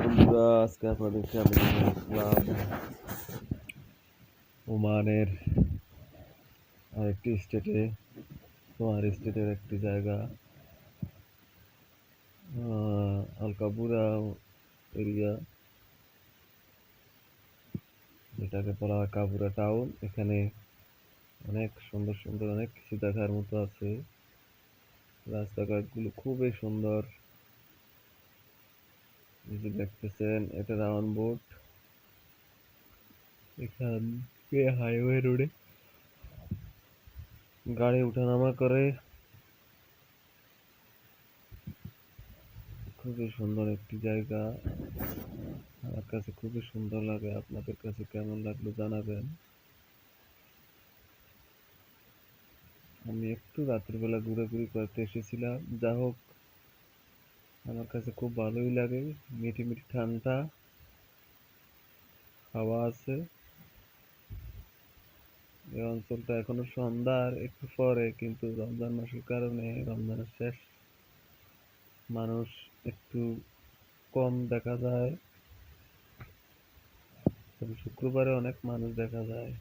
বন্ধুরা, আজকে আপনাদেরকে আমি আসলাম ওমানের আরেকটি স্টেটে। তোমার স্টেটের একটি জায়গা আলকাবুরা এরিয়া, যেটাকে বলা হয় কাবুরা টাউন। এখানে অনেক সুন্দর সুন্দর অনেক কিছু দেখার মতো আছে। রাস্তাঘাটগুলো খুবই সুন্দর। এই যে দেখতেছেন, এটা রাউন্ড বোর্ড। এখান হাইওয়ে রোডে গাড়ি উঠানামা করে। খুবই সুন্দর একটি জায়গা, আমার কাছে খুবই সুন্দর লাগে। আপনাদের কাছে কেমন লাগলো জানাবেন। আমি একটু রাতের বেলা ঘোরাঘুরি করতে এসেছিলাম। যা হোক, আমার কাছে খুব ভালোই লাগে। মিঠি মিঠি ঠান্ডা হাওয়া আছে। এই অঞ্চলটা এখনো সন্ধ্যার একটু পরে, কিন্তু রমজান মাসের কারণে রমজানের শেষ, মানুষ একটু কম দেখা যায়। তবে শুক্রবারে অনেক মানুষ দেখা যায়।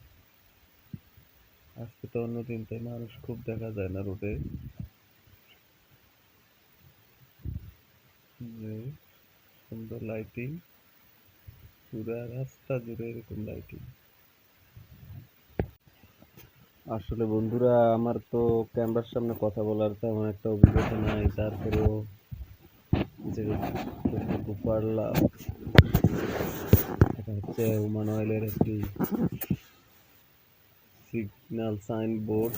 আজকে তো অন্যদিন, তাই মানুষ খুব দেখা যায় না রোডে। যে সুন্দর লাইটিং, পুরা রাস্তা জুড়ে এরকম লাইটিং। আসলে বন্ধুরা, আমার তো ক্যামেরার সামনে কথা বলার তেমন একটা অভিজ্ঞতা নাই, তারপরেও যে যতটুকু পারলাম। এটা হচ্ছে ওমান অয়েলের একটি সিগন্যাল সাইনবোর্ড।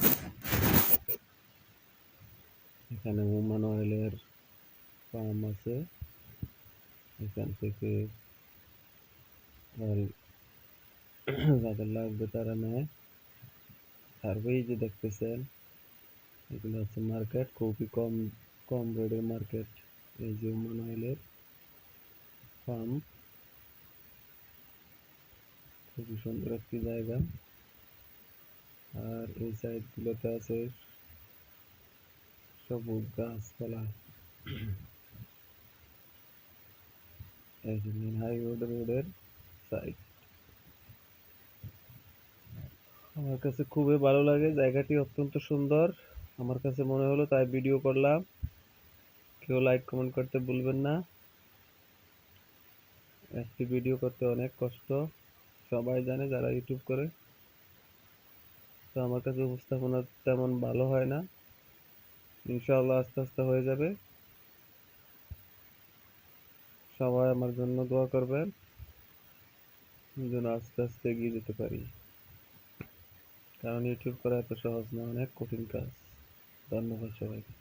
এখানে ওমান অয়েলের ফার্ম আছে। এখান থেকে অয়েল যাদের লাগবে তারা নেয়। আর ওই যে দেখতেছেন, এগুলো হচ্ছে মার্কেট, খুবই কম কম রেটের মার্কেট। এই যে ওমান অয়েলের ফার্ম, খুবই সুন্দর একটি জায়গা। আর এই সাইড গুলোতে আছে সবুজ গাছপালা। এই যে মেন হাইওয়ে রোডের সাইড। আমার কাছে খুবই ভালো লাগে, জায়গাটি অত্যন্ত সুন্দর। আমার কাছে মনে হলো তাই ভিডিও করলাম। কেউ লাইক কমেন্ট করতে ভুলবেন না। একটি ভিডিও করতে অনেক কষ্ট, সবাই জানে যারা ইউটিউব করে। তো আমার কাছে উপস্থাপনা তেমন ভালো হয় না। ইনশাআল্লাহ আস্তে আস্তে হয়ে যাবে। সবাই আমার জন্য দোয়া করবেন, যেন আস্তে আস্তে এগিয়ে যেতে পারি। কারণ ইউটিউব করা এত সহজ না, অনেক কঠিন কাজ। ধন্যবাদ সবাইকে।